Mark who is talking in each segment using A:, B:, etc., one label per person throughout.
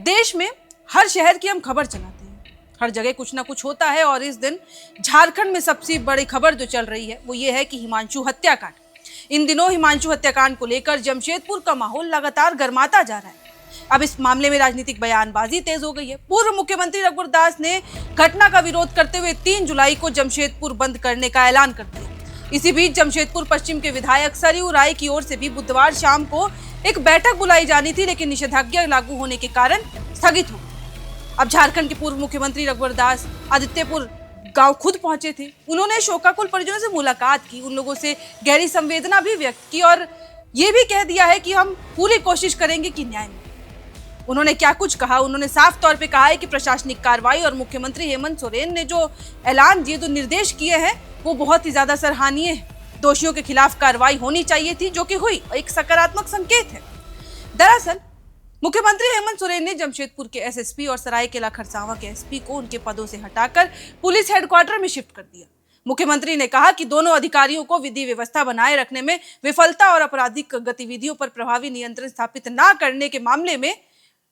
A: देश में हर शहर की हम खबर चलाते हैं, हर जगह कुछ ना कुछ होता है और इस दिन झारखंड में सबसे बड़ी खबर जो चल रही है वो ये है कि हिमांशु हत्याकांड। इन दिनों हिमांशु हत्याकांड को लेकर जमशेदपुर का माहौल लगातार गर्माता जा रहा है। अब इस मामले में राजनीतिक बयानबाजी तेज हो गई है। पूर्व मुख्यमंत्री रघुवर दास ने घटना का विरोध करते हुए 3 जुलाई को जमशेदपुर बंद करने का ऐलान कर दिया। इसी बीच जमशेदपुर पश्चिम के विधायक सरयू राय की ओर से भी बुधवार शाम को एक बैठक बुलाई जानी थी, लेकिन निषेधाज्ञा लागू होने के कारण स्थगित हो गई। अब झारखंड के पूर्व मुख्यमंत्री रघुवर दास आदित्यपुर गांव खुद पहुंचे थे। उन्होंने शोकाकुल परिजनों से मुलाकात की, उन लोगों से गहरी संवेदना भी व्यक्त की और ये भी कह दिया है कि हम पूरी कोशिश करेंगे कि न्याय मिले। उन्होंने क्या कुछ कहा, उन्होंने साफ तौर पे कहा है कि प्रशासनिक कार्रवाई और मुख्यमंत्री हेमंत सोरेन ने जो ऐलान दिए, जो निर्देश किए हैं, वो बहुत ही ज्यादा सराहनीय है। दोषियों के खिलाफ कार्रवाई होनी चाहिए थी, जो कि हुई, एक सकारात्मक संकेत है। दरअसल मुख्यमंत्री हेमंत सोरेन ने जमशेदपुर के एसएसपी और सरायकेला खरसावां के एसपी को उनके पदों से हटाकर पुलिस हेडक्वार्टर में शिफ्ट कर दिया। मुख्यमंत्री ने कहा कि दोनों अधिकारियों को विधि व्यवस्था बनाए रखने में विफलता और आपराधिक गतिविधियों पर प्रभावी नियंत्रण स्थापित न करने के मामले में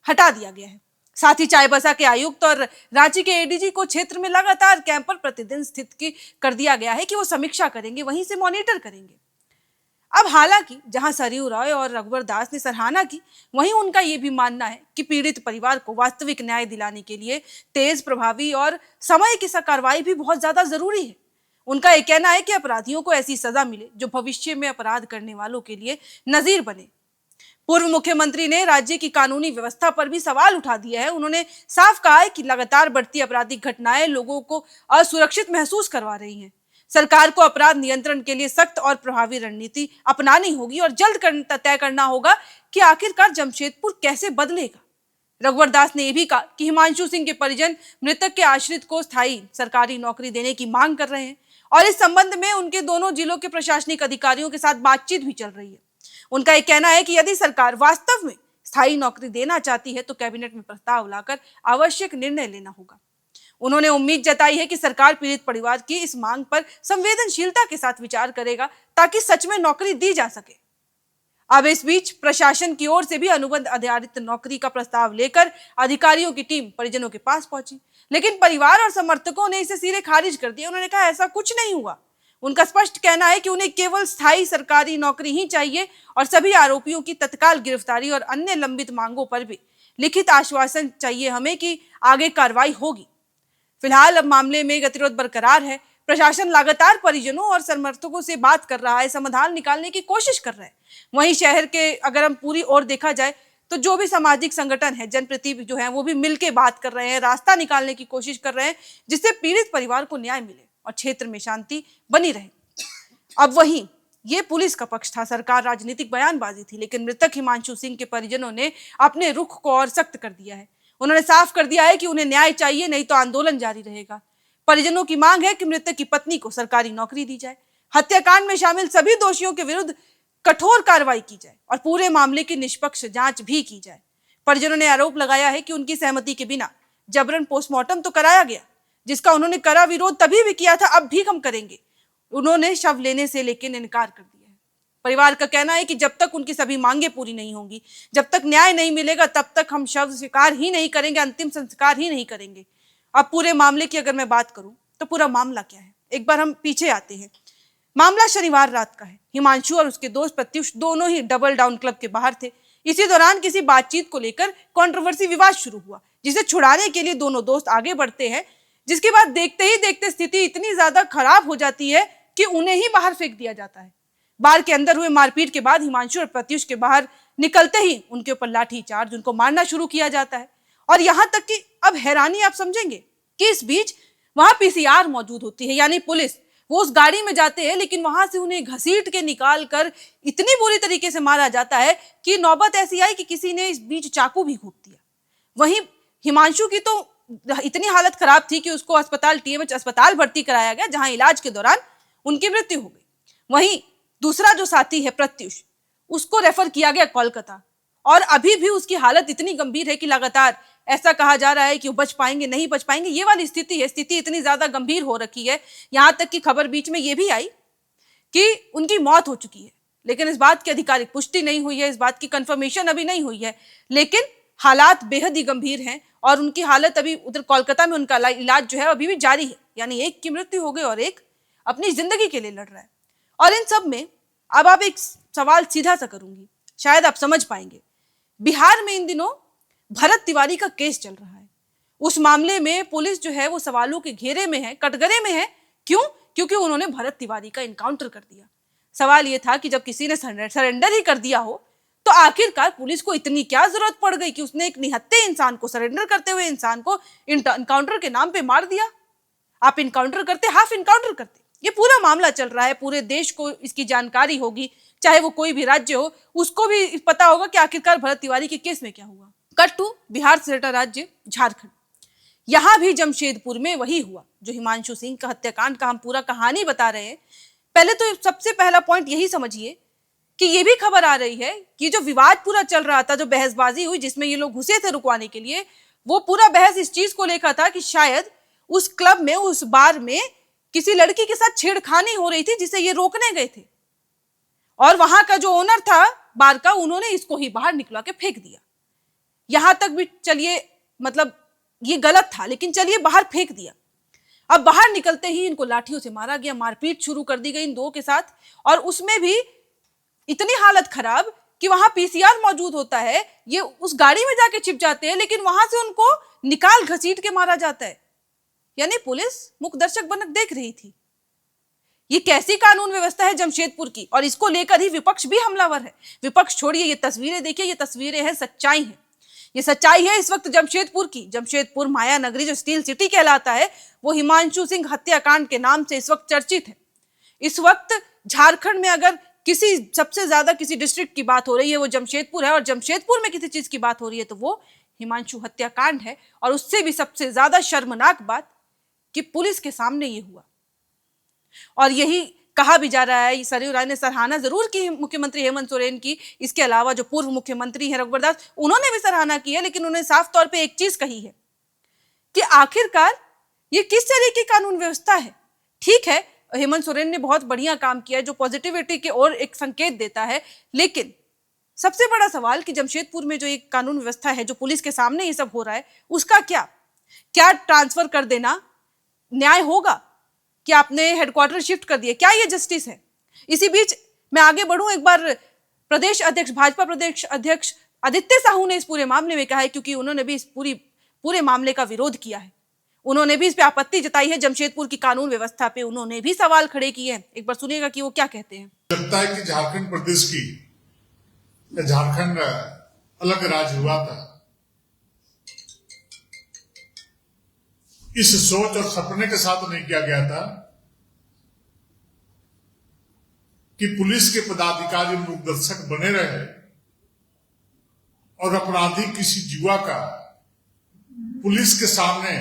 A: हटा दिया गया है। साथ ही चाईबासा के आयुक्त और रांची के एडीजी को क्षेत्र में लगातार कैंप पर प्रतिदिन स्थित कर दिया गया है कि वो समीक्षा करेंगे, वहीं से मॉनिटर करेंगे। अब हालांकि जहां सरयू राय और रघुवर दास ने सराहना की, वहीं उनका यह भी मानना है कि पीड़ित परिवार को वास्तविक न्याय दिलाने के लिए तेज, प्रभावी और समय की कार्रवाई भी बहुत ज्यादा जरूरी है। उनका यह कहना है कि अपराधियों को ऐसी सजा मिले जो भविष्य में अपराध करने वालों के लिए नजीर बने। पूर्व मुख्यमंत्री ने राज्य की कानूनी व्यवस्था पर भी सवाल उठा दिया है। उन्होंने साफ कहा है कि लगातार बढ़ती आपराधिक घटनाएं लोगों को असुरक्षित महसूस करवा रही हैं। सरकार को अपराध नियंत्रण के लिए सख्त और प्रभावी रणनीति अपनानी होगी और जल्द तय करना होगा कि आखिरकार जमशेदपुर कैसे बदलेगा। रघुवर दास ने यह भी कहा कि हिमांशु सिंह के परिजन मृतक के आश्रित को स्थायी सरकारी नौकरी देने की मांग कर रहे हैं और इस संबंध में उनके दोनों जिलों के प्रशासनिक अधिकारियों के साथ बातचीत भी चल रही है। उनका यह कहना है कि यदि सरकार वास्तव में स्थायी नौकरी देना चाहती है तो कैबिनेट में प्रस्ताव लाकर आवश्यक निर्णय लेना होगा। उन्होंने उम्मीद जताई है कि सरकार पीड़ित परिवार की इस मांग पर संवेदनशीलता के साथ विचार करेगा ताकि सच में नौकरी दी जा सके। अब इस बीच प्रशासन की ओर से भी अनुबंध आधारित नौकरी का प्रस्ताव लेकर अधिकारियों की टीम परिजनों के पास पहुंची, लेकिन परिवार और समर्थकों ने इसे सिरे खारिज कर दिया। उन्होंने कहा ऐसा कुछ नहीं हुआ। उनका स्पष्ट कहना है कि उन्हें केवल स्थायी सरकारी नौकरी ही चाहिए और सभी आरोपियों की तत्काल गिरफ्तारी और अन्य लंबित मांगों पर भी लिखित आश्वासन चाहिए हमें कि आगे कार्रवाई होगी। फिलहाल अब मामले में गतिरोध बरकरार है। प्रशासन लगातार परिजनों और समर्थकों से बात कर रहा है, समाधान निकालने की कोशिश कर रहा है। वहीं शहर के अगर हम पूरी ओर देखा जाए तो जो भी सामाजिक संगठन है, जनप्रतिनिधि जो है, वो भी मिलकर बात कर रहे हैं, रास्ता निकालने की कोशिश कर रहे हैं जिससे पीड़ित परिवार को न्याय मिले और क्षेत्र में शांति बनी रहे। अब वहीं ये पुलिस का पक्ष था, सरकार राजनीतिक बयानबाजी थी, लेकिन मृतक हिमांशु सिंह के परिजनों ने अपने रुख को और सख्त कर दिया है। उन्होंने साफ कर दिया है कि उन्हें न्याय चाहिए, नहीं तो आंदोलन जारी रहेगा। परिजनों की मांग है कि मृतक की पत्नी को सरकारी नौकरी दी जाए, हत्याकांड में शामिल सभी दोषियों के विरुद्ध कठोर कार्रवाई की जाए और पूरे मामले की निष्पक्ष जांच भी की जाए। परिजनों ने आरोप लगाया है कि उनकी सहमति के बिना जबरन पोस्टमार्टम तो कराया गया, जिसका उन्होंने कड़ा विरोध तभी भी किया था, अब भी हम करेंगे। उन्होंने शव लेने से लेकिन इनकार कर दिया है। परिवार का कहना है कि जब तक उनकी सभी मांगे पूरी नहीं होंगी, जब तक न्याय नहीं मिलेगा, तब तक हम शव स्वीकार ही नहीं करेंगे, अंतिम संस्कार ही नहीं करेंगे। अब पूरे मामले की अगर मैं बात करूं तो पूरा मामला क्या है, एक बार हम पीछे आते हैं। मामला शनिवार रात का है। हिमांशु और उसके दोस्त प्रत्युष दोनों ही डबल डाउन क्लब के बाहर थे। इसी दौरान किसी बातचीत को लेकर कंट्रोवर्सी विवाद शुरू हुआ, जिसे छुड़ाने के लिए दोनों दोस्त आगे बढ़ते हैं, जिसके बाद देखते ही देखते स्थिति इतनी ज्यादा खराब हो जाती है कि उन्हें ही बाहर फेंक दिया जाता है। बार के अंदर हुए मारपीट के बाद हिमांशु और प्रत्युष के बाहर निकलते ही उनके ऊपर लाठीचार्ज, उनको मारना शुरू किया जाता है। और यहां तक कि अब हैरानी आप समझेंगे कि इस बीच वहां पीसीआर मौजूद होती है, यानी पुलिस। वो उस गाड़ी में जाते हैं, लेकिन वहां से उन्हें घसीट के निकाल कर इतनी बुरी तरीके से मारा जाता है कि नौबत ऐसी आई कि किसी ने इस बीच चाकू भी घोंप दिया। वहीं हिमांशु की तो इतनी हालत खराब थी कि उसको अस्पताल टीएमएच अस्पताल भर्ती कराया गया, जहां इलाज के दौरान उनकी मृत्यु हो गई। वहीं दूसरा जो साथी है प्रत्युष, उसको रेफर किया गया कोलकाता और अभी भी उसकी हालत इतनी गंभीर है कि लगातार ऐसा कहा जा रहा है कि वो बच पाएंगे, नहीं बच पाएंगे। ये वाली स्थिति है, स्थिति इतनी ज्यादा गंभीर हो रखी है। यहां तक कि खबर बीच में ये भी आई कि उनकी मौत हो चुकी है, लेकिन इस बात की आधिकारिक पुष्टि नहीं हुई है, इस बात की कंफर्मेशन अभी नहीं हुई है। लेकिन हालात बेहद ही गंभीर हैं और उनकी हालत अभी उधर कोलकाता में उनका इलाज जो है अभी भी जारी है। यानी एक की मृत्यु हो गई और एक अपनी जिंदगी के लिए लड़ रहा है। और इन सब में अब आप एक सवाल सीधा सा करूंगी, शायद आप समझ पाएंगे। बिहार में इन दिनों भरत तिवारी का केस चल रहा है। उस मामले में पुलिस जो है वो सवालों के घेरे में है, कटघरे में है। क्यों? क्योंकि उन्होंने भरत तिवारी का इनकाउंटर कर दिया। सवाल ये था कि जब किसी ने सरेंडर ही कर दिया हो तो आखिरकार पुलिस को इतनी क्या जरूरत पड़ गई कि उसने एक निहत्थे इंसान को, सरेंडर करते हुए इंसान को इनकाउंटर के नाम पे मार दिया। आप इनकाउंटर करते, हाफ इनकाउंटर करते। ये पूरा मामला चल रहा है, पूरे देश को इसकी जानकारी होगी, चाहे वो कोई भी राज्य हो, उसको भी पता होगा कि आखिरकार भरत तिवारी के केस में क्या हुआ। कट टू बिहार से सटा राज्य झारखंड। यहां भी जमशेदपुर में वही हुआ जो हिमांशु सिंह का हत्याकांड का हम पूरा कहानी बता रहे हैं। पहले तो सबसे पहला पॉइंट यही समझिए कि ये भी खबर आ रही है कि जो विवाद पूरा चल रहा था, जो बहसबाजी हुई जिसमें ये लोग घुसे थे रुकवाने के लिए, वो पूरा बहस इस चीज को लेकर था कि शायद उस क्लब में, उस बार में किसी लड़की के साथ छेड़खानी हो रही थी जिसे ये रोकने गए थे। और वहां का जो ओनर था बार का, उन्होंने इसको ही बाहर निकला के फेंक दिया। यहां तक भी चलिए, मतलब ये गलत था, लेकिन चलिए बाहर फेंक दिया। अब बाहर निकलते ही इनको लाठियों से मारा गया, मारपीट शुरू कर दी गई इन दो के साथ। और उसमें भी इतनी हालत खराब कि वहां पीसीआर मौजूद होता है, ये उस गाड़ी में जाके छिप जाते हैं, लेकिन वहां से उनको निकाल घसीट के मारा जाता है। यानी पुलिस मुख दर्शक बनकर देख रही थी। ये कैसी कानून व्यवस्था है जमशेदपुर की, और इसको लेकर ही विपक्ष भी हमलावर है। विपक्ष छोड़िए, ये तस्वीरें देखिए, ये तस्वीरें हैं, सच्चाई है। ये सच्चाई है इस वक्त जमशेदपुर की। जमशेदपुर माया नगरी जो स्टील सिटी कहलाता है, वो हिमांशु सिंह हत्याकांड के नाम से इस वक्त चर्चित है। इस वक्त झारखंड में अगर किसी सबसे ज्यादा किसी डिस्ट्रिक्ट की बात हो रही है वो जमशेदपुर है, और जमशेदपुर में किसी चीज की बात हो रही है तो वो हिमांशु हत्याकांड है। और उससे भी सबसे ज्यादा शर्मनाक बात कि पुलिस के सामने ये हुआ। और यही कहा भी जा रहा है, सरयू राय ने सराहना जरूर की मुख्यमंत्री हेमंत सोरेन की, इसके अलावा जो पूर्व मुख्यमंत्री हैं रघुवर दास, उन्होंने भी सराहना की है, लेकिन उन्होंने साफ तौर पे एक चीज कही है कि आखिरकार ये किस तरह की कानून व्यवस्था है। ठीक है, हेमंत सोरेन ने बहुत बढ़िया काम किया है जो पॉजिटिविटी की ओर एक संकेत देता है, लेकिन सबसे बड़ा सवाल कि जमशेदपुर में जो एक कानून व्यवस्था है, जो पुलिस के सामने ये सब हो रहा है, उसका क्या ट्रांसफर कर देना न्याय होगा? कि आपने हेडक्वार्टर शिफ्ट कर दिए, क्या ये जस्टिस है? इसी बीच मैं आगे बढ़ूं, एक बार प्रदेश अध्यक्ष, भाजपा प्रदेश अध्यक्ष आदित्य साहू ने इस पूरे मामले में कहा है, क्योंकि उन्होंने भी इस पूरे मामले का विरोध किया है, उन्होंने भी इस पे आपत्ति जताई है, जमशेदपुर की कानून व्यवस्था पे उन्होंने भी सवाल खड़े किए हैं। एक बार सुनिएगा कि वो क्या कहते हैं।
B: लगता है कि झारखंड प्रदेश की, झारखंड अलग राज्य हुआ था, इस सोच और सपने के साथ नहीं किया गया था कि पुलिस के पदाधिकारी मार्गदर्शक बने रहे और अपराधी किसी युवा का पुलिस के सामने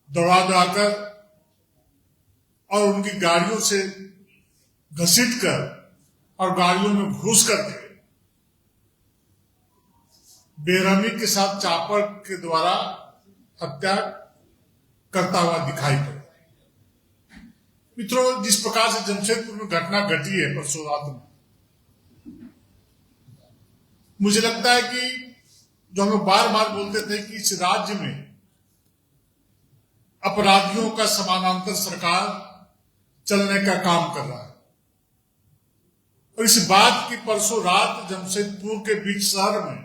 B: दौड़ा कर और उनकी गाड़ियों से घसीट कर और गाड़ियों में घुस करके बेरहमी के साथ चापर के द्वारा हत्या करता हुआ दिखाई पड़ा। मित्रों, जिस प्रकार से जमशेदपुर में घटना घटी है परसों रात में, मुझे लगता है कि जो हम लोग बार बार बोलते थे कि इस राज्य में अपराधियों का समानांतर सरकार चलने का काम कर रहा है, और इस बात की परसों रात जमशेदपुर के बीच शहर में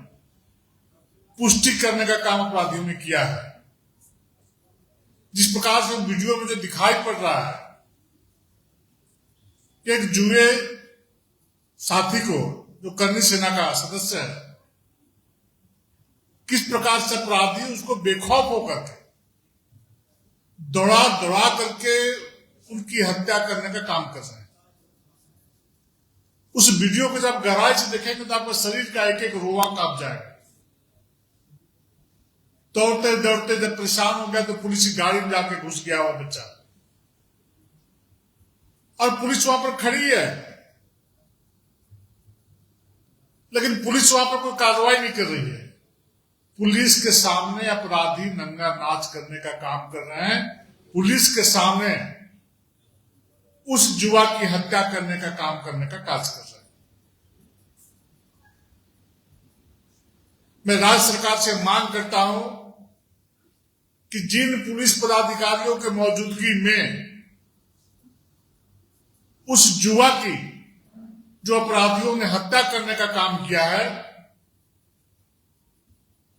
B: पुष्टि करने का काम अपराधियों ने किया है। जिस प्रकार से वीडियो में जो दिखाई पड़ रहा है कि एक जुए साथी को, जो करनी सेना का सदस्य है, किस प्रकार से अपराधी उसको बेखौफ होकर के दौड़ा करके उनकी हत्या करने का काम कर रहे हैं। उस वीडियो को जब गहराई से देखेंगे तो आपका शरीर का एक एक रोआ कांप जाएगा। दौड़ते दौड़ते जब परेशान हो गया तो पुलिस की गाड़ी में जाके घुस गया वो बच्चा, और पुलिस वहां पर खड़ी है, लेकिन पुलिस वहां पर कोई कार्रवाई नहीं कर रही है। पुलिस के सामने अपराधी नंगा नाच करने का काम कर रहे हैं, पुलिस के सामने उस युवा की हत्या करने का काम करने का काज कर रहे हैं। मैं राज्य सरकार से मांग करता हूं कि जिन पुलिस पदाधिकारियों के मौजूदगी में उस युवा की जो अपराधियों ने हत्या करने का काम किया है,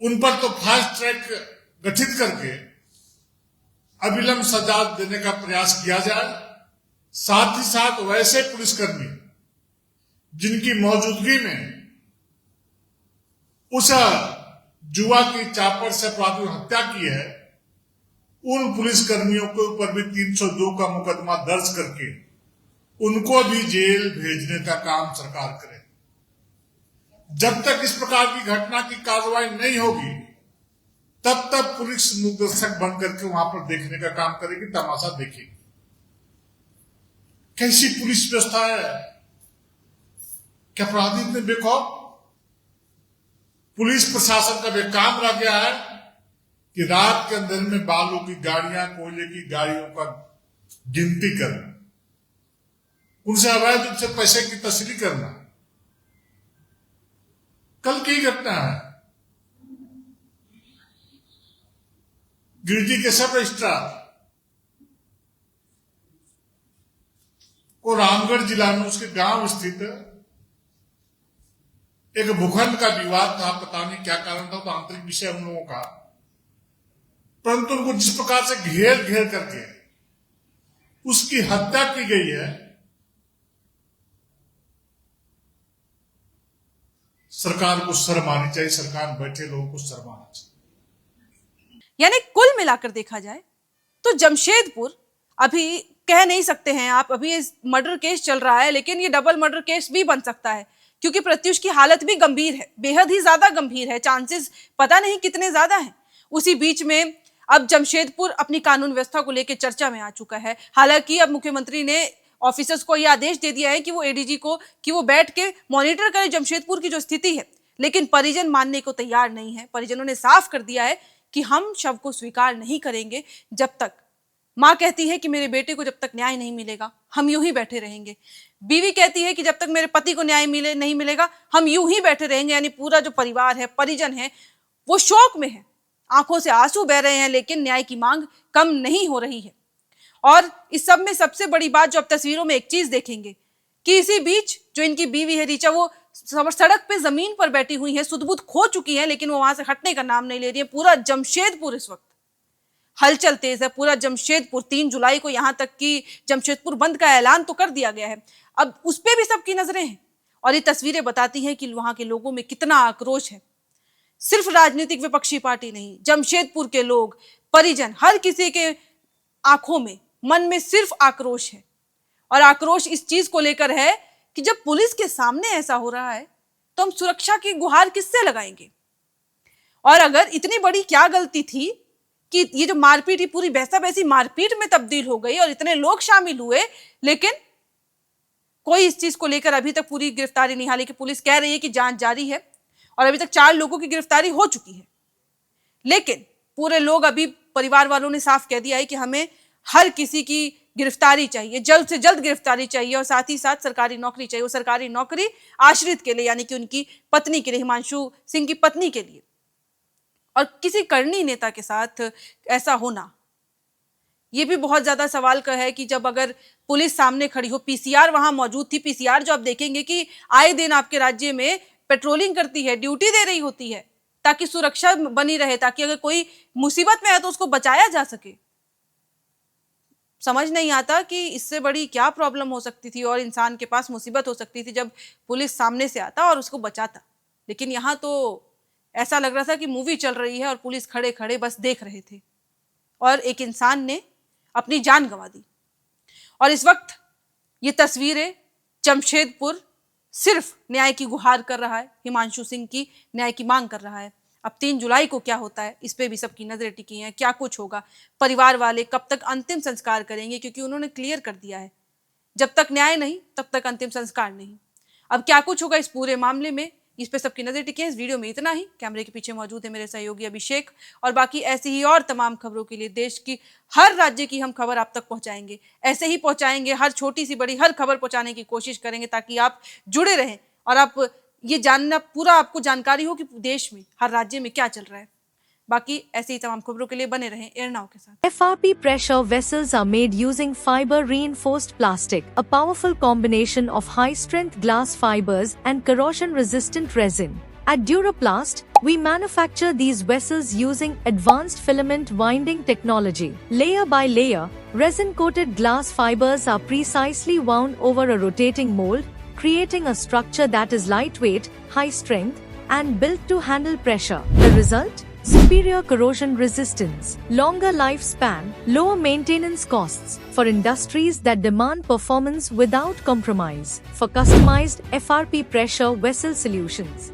B: उन पर तो फास्ट ट्रैक गठित करके अविलंब सजा देने का प्रयास किया जाए। साथ ही साथ वैसे पुलिसकर्मी जिनकी मौजूदगी में उस युवा की चापर से अपराधियों ने हत्या की है, उन पुलिसकर्मियों के ऊपर भी 302 का मुकदमा दर्ज करके उनको भी जेल भेजने का काम सरकार करे। जब तक इस प्रकार की घटना की कार्रवाई नहीं होगी, तब तक पुलिस निर्देशक बन करके वहां पर देखने का काम करेगी, तमाशा देखेगी। कैसी पुलिस व्यवस्था है? क्या अपराधी इतने बेखौफ? पुलिस प्रशासन का भी काम रह गया है कि रात के अंदर में बालू की गाड़ियां, कोयले की गाड़ियों का गिनती करना, उनसे अवैध रूप से पैसे की तस्ली करना। कल की घटना है, गिरिडीह के सब रजिस्ट्रार को रामगढ़ जिला में उसके गांव स्थित एक भूखंड का विवाद था। पता नहीं क्या कारण था, तो आंतरिक विषय हम लोगों का, परंतु उनको जिस प्रकार से घेर घेर करके उसकी हत्या की गई है, सरकार को शर्म आनी चाहिए। सरकार बैठे लोगों को शर्म आनी चाहिए।
A: यानी कुल मिलाकर देखा जाए तो जमशेदपुर, अभी कह नहीं सकते हैं आप, अभी इस मर्डर केस चल रहा है, लेकिन ये डबल मर्डर केस भी बन सकता है क्योंकि प्रत्युष की हालत भी गंभीर है, बेहद ही ज्यादा गंभीर है। चांसेस पता नहीं कितने ज्यादा हैं। उसी बीच में अब जमशेदपुर अपनी कानून व्यवस्था को लेकर चर्चा में आ चुका है। हालांकि अब मुख्यमंत्री ने ऑफिसर्स को यह आदेश दे दिया है कि वो एडीजी को कि वो बैठ के मॉनिटर करे जमशेदपुर की जो स्थिति है, लेकिन परिजन मानने को तैयार नहीं है। परिजनों ने साफ कर दिया है कि हम शव को स्वीकार नहीं करेंगे जब तक, मां कहती है कि मेरे बेटे को जब तक न्याय नहीं मिलेगा हम यूं ही बैठे रहेंगे। बीवी कहती है कि जब तक मेरे पति को न्याय नहीं मिलेगा हम यूं ही बैठे रहेंगे। यानी पूरा जो परिवार है, परिजन है, वो शोक में है, आंखों से आंसू बह रहे हैं, लेकिन न्याय की मांग कम नहीं हो रही है। और इस सब में सबसे बड़ी बात जो अब तस्वीरों में एक चीज देखेंगे कि इसी बीच जो इनकी बीवी है रीचा, वो सड़क पे जमीन पर बैठी हुई है, सुध-बुध खो चुकी है, लेकिन वो वहां से हटने का नाम नहीं ले रही है। पूरा जमशेदपुर इस वक्त हलचल तेज है, पूरा जमशेदपुर। 3 जुलाई को यहां तक कि जमशेदपुर बंद का ऐलान तो कर दिया गया है, अब उस पर भी सबकी नजरें हैं। और ये तस्वीरें बताती हैं कि वहां के लोगों में कितना आक्रोश है। सिर्फ राजनीतिक विपक्षी पार्टी नहीं, जमशेदपुर के लोग, परिजन, हर किसी के आंखों में, मन में सिर्फ आक्रोश है। और आक्रोश इस चीज को लेकर है कि जब पुलिस के सामने ऐसा हो रहा है तो हम सुरक्षा की गुहार किससे लगाएंगे? और अगर इतनी बड़ी क्या गलती थी कि ये जो मारपीट, ही पूरी वैसा वैसी मारपीट में तब्दील हो गई और इतने लोग शामिल हुए, लेकिन कोई इस चीज को लेकर अभी तक पूरी गिरफ्तारी नहीं। हालांकि पुलिस कह रही है कि जांच जारी है और अभी तक 4 लोगों की गिरफ्तारी हो चुकी है, लेकिन पूरे लोग, अभी परिवार वालों ने साफ कह दिया है कि हमें हर किसी की गिरफ्तारी चाहिए, जल्द से जल्द गिरफ्तारी चाहिए, और साथ ही साथ सरकारी नौकरी चाहिए। वो सरकारी नौकरी आश्रित के लिए, यानी कि उनकी पत्नी के लिए, हिमांशु सिंह की पत्नी के लिए। और किसी करनी नेता के साथ ऐसा होना, ये भी बहुत ज्यादा सवाल का है कि जब अगर पुलिस सामने खड़ी हो, पीसीआर वहां मौजूद थी। पीसीआर जो आप देखेंगे कि आए दिन आपके राज्य में पेट्रोलिंग करती है, ड्यूटी दे रही होती है, ताकि सुरक्षा बनी रहे, ताकि अगर कोई मुसीबत में है तो उसको बचाया जा सके। समझ नहीं आता कि इससे बड़ी क्या प्रॉब्लम हो सकती थी और इंसान के पास मुसीबत हो सकती थी जब पुलिस सामने से आता और उसको बचाता। लेकिन यहाँ तो ऐसा लग रहा था कि मूवी चल रही है और पुलिस खड़े खड़े बस देख रहे थे, और एक इंसान ने अपनी जान गंवा दी। और इस वक्त ये तस्वीरें, जमशेदपुर सिर्फ न्याय की गुहार कर रहा है, हिमांशु सिंह की न्याय की मांग कर रहा है। अब 3 जुलाई को क्या होता है, इस पे भी सबकी नजरें टिकी हैं। क्या कुछ होगा, परिवार वाले कब तक अंतिम संस्कार करेंगे, क्योंकि उन्होंने क्लियर कर दिया है जब तक न्याय नहीं तब तक अंतिम संस्कार नहीं। अब क्या कुछ होगा इस पूरे मामले में, इस पे सबकी नजर टिकी है। इस वीडियो में इतना ही। कैमरे के पीछे मौजूद है मेरे सहयोगी अभिषेक, और बाकी ऐसी ही और तमाम खबरों के लिए देश की हर राज्य की हम खबर आप तक पहुंचाएंगे। ऐसे ही पहुंचाएंगे, हर छोटी सी बड़ी हर खबर पहुंचाने की कोशिश करेंगे, ताकि आप जुड़े रहें और आप ये जानना पूरा आपको जानकारी हो कि देश में हर राज्य में क्या चल रहा है। बाकी ऐसे ही तमाम खबरों के लिए बने रहें एयर नाउ के साथ।
C: FRP pressure vessels are made using fiber reinforced plastic, a powerful combination of high strength glass fibers and corrosion resistant resin. At Duraplast, we manufacture these vessels using advanced filament winding technology. Layer by layer, resin coated glass fibers are precisely wound over a rotating mold, creating a structure that is lightweight, high strength, and built to handle pressure. The result? Superior corrosion resistance, longer lifespan, lower maintenance costs for industries that demand performance without compromise. For customized FRP pressure vessel solutions,